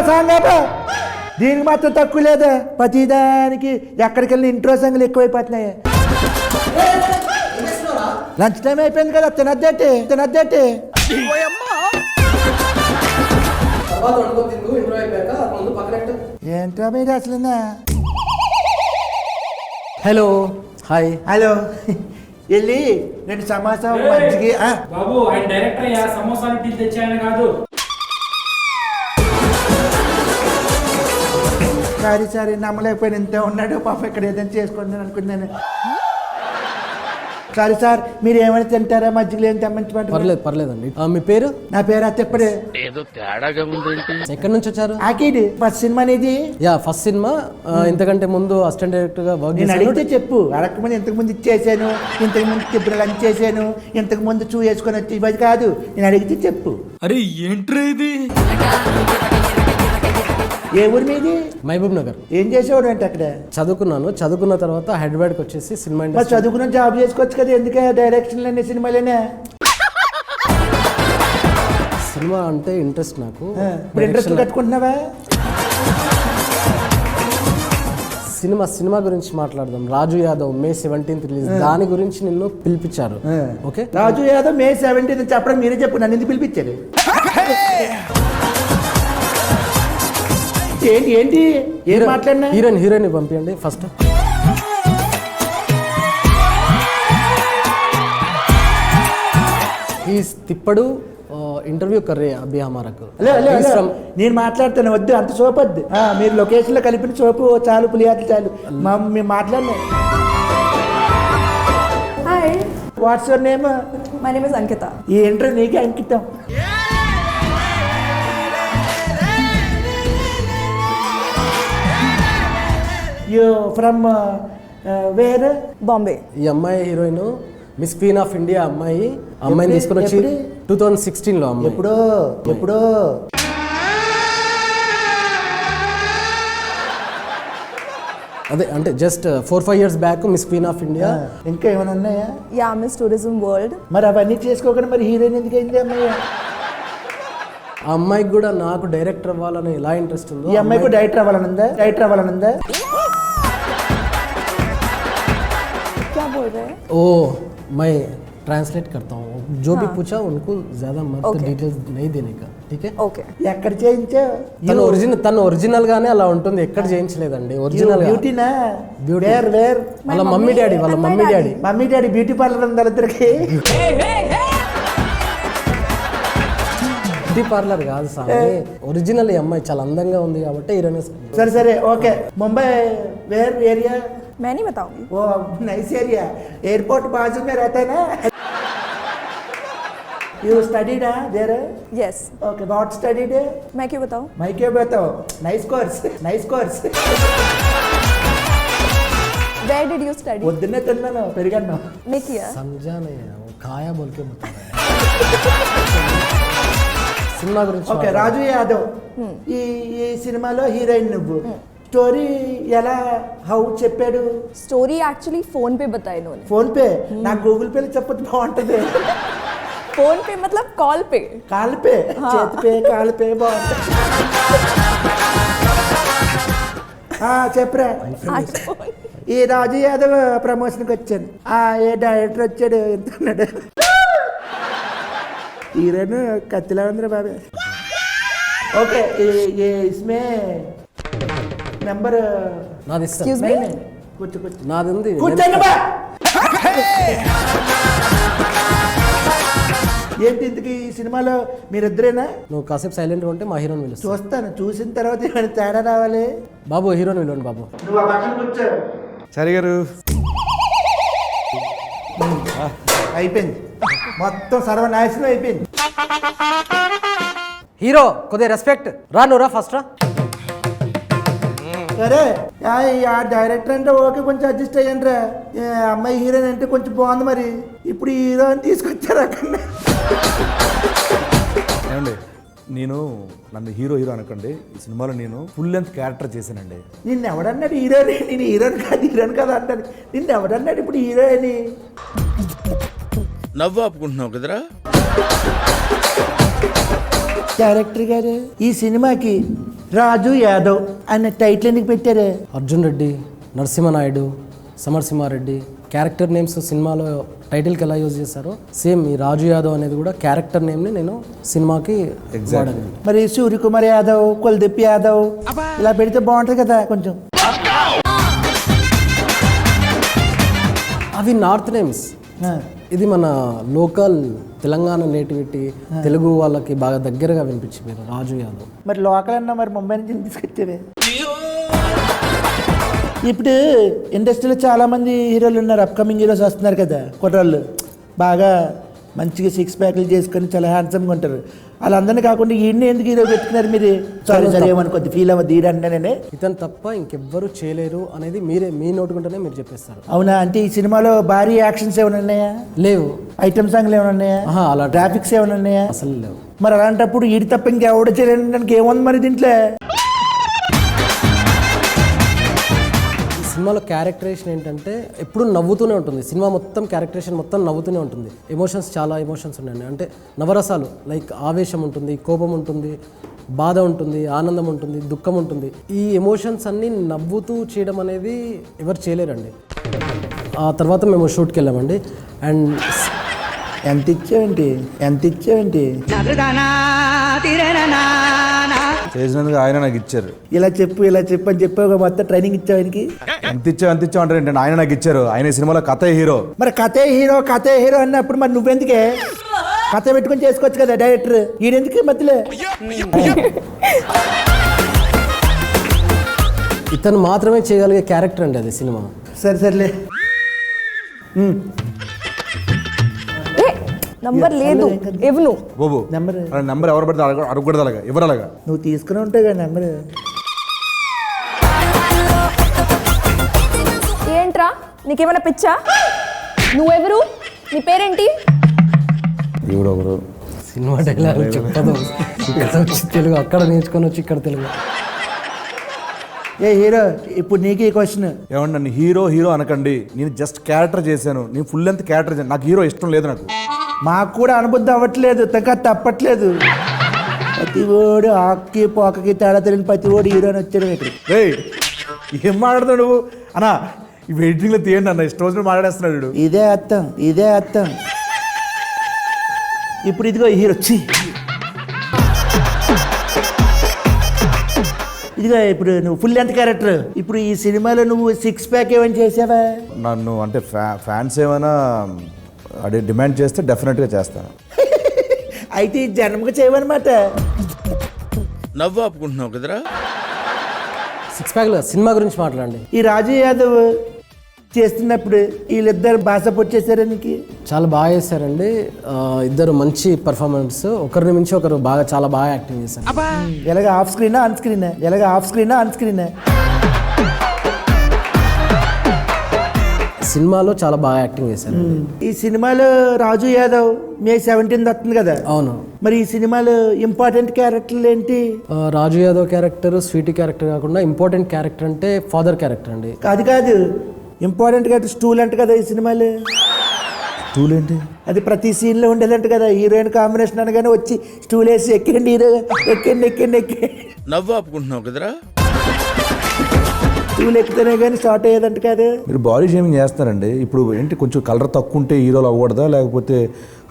Song ఆపా. దీనికి మాత్రం తక్కువ లేదా? ప్రతిదానికి ఎక్కడికి వెళ్ళిన ఇంట్రో సాంగ్లు ఎక్కువైపోతున్నాయి. లంచ్ టైం అయిపోయింది కదా, తినద్దేటి. ఏంటో మీరు అసలు. Hello hi. హలో వెళ్ళి 2 సమోసా మజ్జిగ. బాబు ఆయన డైరెక్టర్ అయ్యా, సమోసాలు టీ తెచ్చాయని కాదు. సారీ నమ్మలేకపోయిన ఇంతే ఉన్నాడు పాప. ఇక్కడ ఏదైనా చేసుకుంటాను అనుకున్నాను. సారీ సార్, మీరు ఏమైనా తింటారా? మజ్జిగలు ఏం తెమ్మంచమంటారు? పర్లేదండి. మీ పేరు? నా పేరు అత్తప్పుడే. ఏదో తేడాగా ఉంది. ఎక్కడి నుంచి వచ్చారు? ఆకిడి ఫస్ట్ సినిమా అనేది. First cinema. ఇంతకంటే ముందు అసిస్టెంట్ డైరెక్టర్ గా వర్క్ నేను చేశాను. అడిగితే చెప్పు. అడగకముందు ఇంతకు ముందు ఇచ్చేసాను, ఇంతకు ముందు ఇప్పుడు లంచ్ చేశాను, ఇంతకు ముందు చూ వేసుకొని వచ్చి ఇవ్వదు కాదు. నేను అడిగితే చెప్పు. అరే ఏంట్రా ఇది? ఏ ఊరి మీది? మహబూబ్ నగర్. ఏం చేసేవాడు అంటే అక్కడ? చదువుకున్న తర్వాత హైదరాబాద్కి వచ్చేసి సినిమా మరి ఇండస్ట్రీ. చదువుకున్న జాబ్ చేసుకోవచ్చు కదా, ఎందుకే డైరెక్షన్లన్నీ సినిమాలేనే? సినిమా అంటే ఇంట్రెస్ట్ నాకు. ఇప్పుడు ఇంట్రెస్ట్ కట్టుకుంటున్నావా? సినిమా గురించి మాట్లాడదాం. రాజు యాదవ్ May 17th రిలీజ్. దాని గురించి నిన్ను పిలిపించారు. ఓకే. రాజు యాదవ్ May 17th చెప్పడం మీరే చెప్పు. నన్ను ఎందుకు పిలిపించారు? ఏంటి ఏం మాట్లాడినా? హీరోయిన్ పంపించండి ఫస్ట్. తిప్పడు ఇంటర్వ్యూ కర్రే అభి హమారకు. నేను మాట్లాడతాను, వద్దు అంత సోపు వద్దు. మీరు లొకేషన్ లో కలిపిన సోపు చాలు, పులియాట్లు చాలు. మేము మాట్లాడినా. Hi, what's your name? My name is Ankita. ఈ ఇంటర్వ్యూ నీకే అంకితం. You from where? బాంబే. ఈ అమ్మాయి heroine miss queen of India అమ్మాయిని తీసుకుని వచ్చి 2016లో. అమ్మాయి ఎప్పుడో అదే అంటే just 4-5 years back miss queen of India. ఇంకా ఏమైనా ఉన్నాయా? Yeah, miss tourism world. మరి అవన్నీ చేసుకోకుండా మరి హీరోయిన్ ఎందుకు అయింది అమ్మాయి? ఆ అమ్మాయికి కూడా నాకు డైరెక్టర్ అవ్వాలని ఎలా ఇంట్రెస్ట్ ఉందో ఈ అమ్మాయికి డైరెక్టర్ అవ్వాలనుందా? क्या बोल रहे हैं? ओ मैं ट्रांसलेट करता हूँ. जो भी पूछा उनको ज्यादा मत डिटेल्स नहीं देने का. ठीक है? ఓకే. ఎక్కడ చేయించావు? తను ఒరిజినల్ గానే అలా ఉంటుంది. ఎక్కడ చేయించలేదండి. ఒరిజినల్ బ్యూటీనా? బ్యూటీ. వేర్ వాళ్ళ mummy daddy mummy daddy beauty parlour ఉంది వాళ్ళిద్దరికి. బ్యూటీ పార్లర్ కాదు సామి, ఒరిజినల్. ఈ అమ్మాయి చాలా అందంగా ఉంది కాబట్టి హీరోయిన్. సరే ఓకే. Mumbai where area? मैं नहीं बताऊंगी. वो नाइस एरिया, एयरपोर्ट बाजू में रहता है ना. You studied there? Yes. Okay, what studied? मैं क्यों बताऊं? मैं क्यों बताऊं? Nice course. Where did you study? పొద్దున్నే తిన్నాను, పెరిగాను. मैं किया. समझा नहीं है वो, खाया बोल के बता रहा है. సినిమా గురించి. ఓకే, రాజు యాదవ్ ఈ సినిమాలో హీరోయిన్ నువ్వు. స్టోరీ ఎలా చెప్పాడు? स्टोरी एक्चुअली फोन पे बताया इन्होंने. Phone pay? నాకు గూగుల్ పేలో చెప్పదు బాగుంటది. फोन पे मतलब कॉल पे. కాల్ పే, చేతి పే, కాల్ పే బాగుంటది. చెప్పరా. ఈ రాజు యాదవ్ ప్రమోషన్కి వచ్చాను. ఏ డైరెక్టర్ వచ్చాడు, ఎంతున్నాడు? హీరోయిన్ కత్తిలా ఉందిరా బాబే. ఓకే, ఇస్మే నెంబర్ నాది. Excuse me? కూర్చో. నాది ఉంది. కూర్చోండి బా. ఏంటి ఇంతకీ ఈ సినిమాలో మీరిద్దరేనా? నువ్వు కాసేపు సైలెంట్గా ఉంటే మా హీరోని పిలుస్తా. చూస్తాను, చూసిన తర్వాత ఏమైనా తేడా రావాలి. బాబు హీరోని పిలవండి బాబు. నువ్వు ఆ పక్కన కూర్చో. సరే గారు. అయిపోయింది మొత్తం, సర్వనాశనం అయిపోయింది. హీరో కొద్దిగా రెస్పెక్ట్. నువ్వు రా ఫస్ట్ రా. సరే ఆ డైరెక్టర్ అంటే ఓకే, కొంచెం అడ్జస్ట్ అయ్యండి రా. అమ్మాయి హీరోయిన్ అంటే కొంచెం బాగుంది. మరి ఇప్పుడు హీరో అని తీసుకొచ్చారు అక్కడ. ఏమండి, నన్ను హీరో అనకండి. ఈ సినిమాలో నేను ఫుల్ లెంత్ క్యారెక్టర్ చేశానండి. నిన్ను ఎవడన్నాడు హీరోని? నేను హీరోని కాదు అంటాను. నిన్ను ఎవడన్నాడు ఇప్పుడు హీరోయిన్? నవ్వు ఆపుకుంటున్నావు కదరా. డైరెక్టర్ గారు ఈ సినిమాకి రాజు యాదవ్ అనే టైటిల్ ఎందుకు పెట్టారు? అర్జున్ రెడ్డి, నరసింహనాయుడు, సమరసింహారెడ్డి క్యారెక్టర్ నేమ్స్ సినిమాలో టైటిల్కి ఎలా యూజ్ చేశారో సేమ్ ఈ రాజు యాదవ్ అనేది కూడా క్యారెక్టర్ నేమ్ని నేను సినిమాకి వాడాను. మరి సూర్యకుమార్ యాదవ్, కుల్దీప్ యాదవ్ ఇలా పెడితే బాగుంటుంది కదా కొంచెం. అవి నార్త్ నేమ్స్, ఆ, ఇది మన లోకల్ తెలంగాణ నేటివిటీ, తెలుగు వాళ్ళకి బాగా దగ్గరగా వినిపించింది రాజు యాదవ్. మరి లోకల్ అన్నా మరి ముంబై నుంచి తీసుకొచ్చేవే. ఇప్పుడు ఇండస్ట్రీలో చాలా మంది హీరోలు ఉన్నారు, అప్కమింగ్ హీరోస్ వస్తున్నారు కదా, కుర్రాళ్ళు బాగా మంచిగా సిక్స్ ప్యాక్లు చేసుకొని చాలా హ్యాండ్సమ్గా ఉంటారు. వాళ్ళందరినీ కాకుండా ఈయన్ని ఎందుకు హీరో పెట్టుకున్నారు మీరు? సారీ సరే ఏమనుకోద్ది, ఫీల్ అవ్వద్దు ఈడంటేనే. ఇతను తప్ప ఇంకెవ్వరు చేయలేరు అనేది మీ నోటుకుంటేనే మీరు చెప్పేస్తారు. అవునా? అంటే ఈ సినిమాలో భారీ యాక్షన్స్ ఏమైనా ఉన్నాయా? లేవు. ఐటమ్ సాంగ్లు ఏమైనా ఉన్నాయా? అలా గ్రాఫిక్స్ ఏమైనా ఉన్నాయా? అసలు లేవు. మరి అలాంటప్పుడు ఈడి తప్ప ఇంకెవడ చేయడానికి ఏముంది మరి దీంట్లో? సినిమాలో క్యారెక్టరేషన్ ఏంటంటే ఎప్పుడు నవ్వుతూనే ఉంటుంది. సినిమా మొత్తం క్యారెక్టరేషన్ మొత్తం నవ్వుతూనే ఉంటుంది. ఎమోషన్స్ చాలా ఎమోషన్స్ ఉన్నాయండి. అంటే నవరసాలు లైక్ ఆవేశం ఉంటుంది, కోపం ఉంటుంది, బాధ ఉంటుంది, ఆనందం ఉంటుంది, దుఃఖం ఉంటుంది. ఈ ఎమోషన్స్ అన్నీ నవ్వుతూ చేయడం అనేది ఎవరు చేయలేరండి. ఆ తర్వాత మేము షూట్కి వెళ్ళామండి. అండ్ ఎంత ఇచ్చావేంటి? చేసినందుకు ఆయన నాకు ఇచ్చారు. ఇలా చెప్పు అని చెప్పావు, మొత్తం ట్రైనింగ్ ఇచ్చావు ఆయనకి. ఎంత ఇచ్చావు అంటారు ఏంటంటే ఆయన నాకు ఇచ్చారు. ఆయన ఈ సినిమాలో కథ హీరో. మరి కథే హీరో అన్నప్పుడు మరి నువ్వెందుకే కథ పెట్టుకొని చేసుకోవచ్చు కదా డైరెక్టర్, ఈయనెందుకు మధ్యలో? ఇతను మాత్రమే చేయగలిగే క్యారెక్టర్ అండి అది సినిమా. సర్లే. నంబర్ లేదు ఇవ్వను. బాబు నెంబర్ ఎవరు పడితే అడగకూడదు, అలాగా ఎవరు అలాగా నువ్వు తీసుకుని ఉంటావు కదా నెంబర్. ఏంట్రా నీకేమైనా పిచ్చా? నువ్వెవరు? నీ పేరేంటి? దేవుడు ఒకరు. సినిమా డైలాగ్ చెప్పదు. ఇక్కడ వచ్చి తెలుగు, అక్కడ నేర్చుకొని వచ్చి ఇక్కడ తెలుగు. ఏ హీరో, ఇప్పుడు నీకు ఈ క్వశ్చన్. ఏమండి నన్ను హీరో అనకండి. నేను జస్ట్ క్యారెక్టర్ చేశాను. నేను ఫుల్ లెంత్ క్యారెక్టర్ చేశాను. నాకు హీరో ఇష్టం లేదు. నాకు మాకు కూడా అనుబుద్ధి అవ్వట్లేదు, తప్పట్లేదు. ప్రతి ఓడు ఆక్కి పోకకి తేడా తెలియని ప్రతి ఓడు హీరోని వచ్చాడు ఇక్కడ. ఏం మాట్లాడుతున్నావు నువ్వు అన్నా? ఈ వెయిటింగ్లో తీయండి అన్న, ఇష్టం వచ్చిన మాట్లాడేస్తున్నాడు. ఇదే అర్థం. ఇప్పుడు ఇదిగో హీరో ఇదిగో ఇప్పుడు నువ్వు ఫుల్ లెంత్ క్యారెక్టర్. ఇప్పుడు ఈ సినిమాలో నువ్వు సిక్స్ ప్యాక్ ఏమైనా చేసావా? నన్ను అంటే ఫ్యాన్స్ ఏమైనా అదే డిమాండ్ చేస్తే డెఫినెట్గా చేస్తాను. అయితే ఈ జన్మకు చేయవన్నమాట. నవ్వు ఆపుకుంటున్నావు కదరా. సిక్స్ ప్యాక్లో సినిమా గురించి మాట్లాడండి. ఈ రాజు యాదవ్ చేస్తున్నప్పుడు వీళ్ళిద్దరు భాష పొచ్చేసారా నీకు? చాలా బాగా చేశారండి. ఇద్దరు మంచి పర్ఫార్మెన్స్, ఒకరిని మించి ఒకరు చాలా బాగా యాక్టింగ్ చేశారు. ఎలాగ ఆఫ్ స్క్రీనా ఆన్ స్క్రీనా? సినిమాలో చాలా బాగా యాక్టింగ్ చేశారు. ఈ సినిమాలో రాజు యాదవ్ మే 17 వస్తుంది కదా. అవును. మరి ఈ సినిమాలో ఇంపార్టెంట్ క్యారెక్టర్లు ఏంటి? రాజు యాదవ్ క్యారెక్టర్ స్వీటీ క్యారెక్టర్ కాకుండా ఇంపార్టెంట్ క్యారెక్టర్ అంటే ఫాదర్ క్యారెక్టర్ అండి. కాదు ఇంపార్టెంట్ క్యారెక్టర్ స్టూల్ అంట కదా ఈ సినిమాలో. స్టూల్ ఏంటి? అది ప్రతి సీన్లో ఉండేదంట కదా. హీరోయిన్ కాంబినేషన్ అనగానే వచ్చి స్టూల్ వేసి ఎక్కండి హీరో, ఎక్కండి. నవ్వు ఆపుకుంటున్నావు కదరా. స్టూల్ ఎక్కితేనే కానీ స్టార్ట్ అయ్యేదంట కదా. మీరు బాడీ షేమింగ్ చేస్తారండి. ఇప్పుడు ఏంటి, కొంచెం కలర్ తక్కువ ఉంటే హీరోలు అవ్వకూడదా, లేకపోతే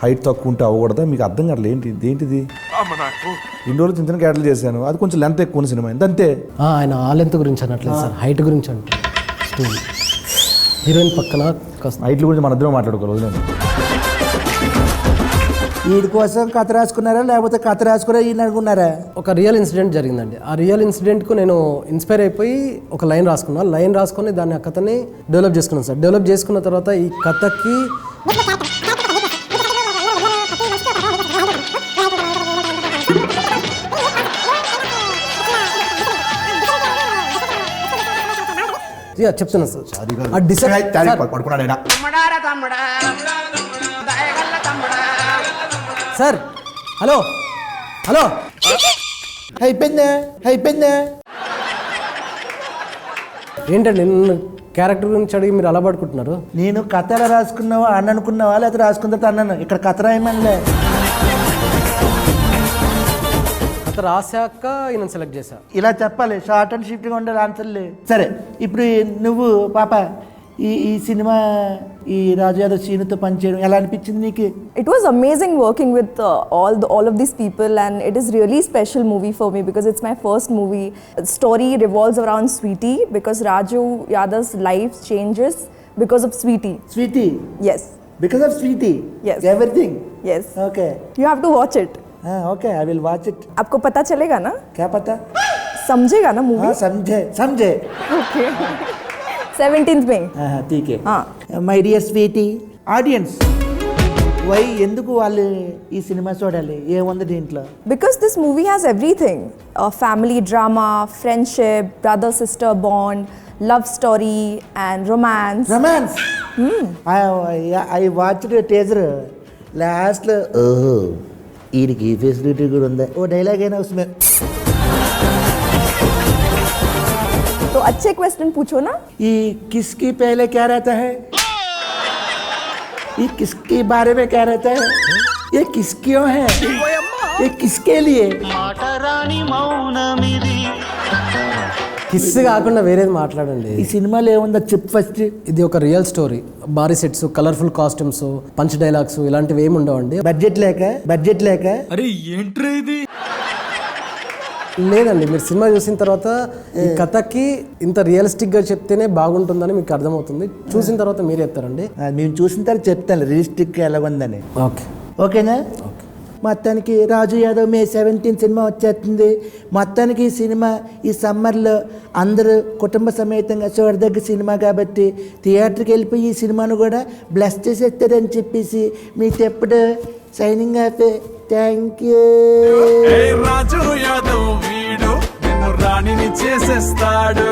హైట్ తక్కువ ఉంటే అవ్వకూడదా? మీకు అర్థం కావట్లేదు. ఏంటిది? ఇన్ని రోజులు చిన్న క్యారెక్టర్లు చేశాను, అది కొంచెం లెంత్ ఎక్కువ సినిమా అంతే. ఆయన ఆ లెంత్ గురించి అనట్లేదు సార్, హైట్ గురించి అంటే. హీరోయిన్ పక్కన హైట్ల గురించి మన ఇద్దరం మాట్లాడుకోవాలి. వీడి కోసం కథ రాసుకున్నారా లేకపోతే కథ రాసుకున్నా ఈయన అనుకున్నారా? ఒక రియల్ ఇన్సిడెంట్ జరిగిందండి. ఆ రియల్ ఇన్సిడెంట్కు నేను ఇన్స్పైర్ అయిపోయి ఒక లైన్ రాసుకొని దాన్ని ఆ కథని డెవలప్ చేసుకున్నాను సార్. డెవలప్ చేసుకున్న తర్వాత ఈ కథకి చెప్తున్నా సార్. హలో అయిపోయిందా? ఏంటండి నిన్ను క్యారెక్టర్ గురించి అడిగి మీరు అలా పడుకుంటున్నారు? నేను కథ ఎలా రాసుకున్నావా అని అనుకున్నావా లేకపోతే రాసుకున్న తర్వాత అన్నాను. ఇక్కడ కథ రాయమనిలే. కథ రాశాక ఈయన సెలెక్ట్ చేశా. ఇలా చెప్పాలి, షార్ట్ అండ్ షిఫ్ట్గా ఉండాలి ఆన్సర్లు. సరే ఇప్పుడు నువ్వు పాప ఈ సినిమా ఈ రాజు యాదవ్ సీనుతో పనిచేయడం ఎలా అనిపించింది నీకు? It was amazing working with all of these people, and it is really special movie for me because it's my first movie. The story revolves around Sweetie because Raju Yadav's life changes because of Sweetie. Sweetie, Yes, because of Sweetie, Yes. Everything. yes. Okay You have to watch it. Okay, I will watch it. आपको पता चलेगा ना, क्या पता? समझेगा ना movie? हाँ, समझे. Okay. 17th में. ठीक है. हाँ. My dear Sweetie audience, why ఎందుకు వాళ్ళు ఈ సినిమా చూడాలి? ఏముంది దీంట్లో? Because this movie has everything: family drama, friendship, brother-sister bond, love story, and romance. Romance. I watched teaser. లాస్ట్లో ఓహో వీడికి ఈ ఫెసిలిటీ కూడా ఉందా, ఓ డైలాగ్ అయినా ఉస్మే. तो अच्छे क्वेश्चन पूछो ना. ये किसकी पहले क्या रहता है? ये किसके बारे में क्या रहता है? ये किस क्यों है? ये किसके लिए? కిస్ కాకుండా వేరేది మాట్లాడండి. ఈ సినిమాలో ఏముందో చెప్పు ఫస్ట్. ఇది ఒక రియల్ స్టోరీ. భారీ sets, colourful costumes, punch dialogues ఇలాంటివి ఏమి ఉండవండి. బడ్జెట్ లేక లేదండి, మీరు సినిమా చూసిన తర్వాత ఈ కథకి ఇంత రియలిస్టిక్గా చెప్తేనే బాగుంటుందని మీకు అర్థమవుతుంది. చూసిన తర్వాత మీరు చెప్తారండి. మేము చూసిన తర్వాత చెప్తాను రియలిస్టిక్ ఎలా ఉందని. ఓకే, ఓకేనా? మొత్తానికి రాజు యాదవ్ మే 17 సినిమా వచ్చేస్తుంది. మొత్తానికి ఈ సినిమా ఈ సమ్మర్లో అందరూ కుటుంబ సమేతంగా చూడదగ్గ సినిమా కాబట్టి థియేటర్కి వెళ్ళిపోయి ఈ సినిమాను కూడా బ్లెస్ చేసేస్తారని చెప్పేసి మీకు ఎప్పుడు signing off. Thank you. Raju Yadav వీడు నిన్ను రాణిని చేసేస్తాడు.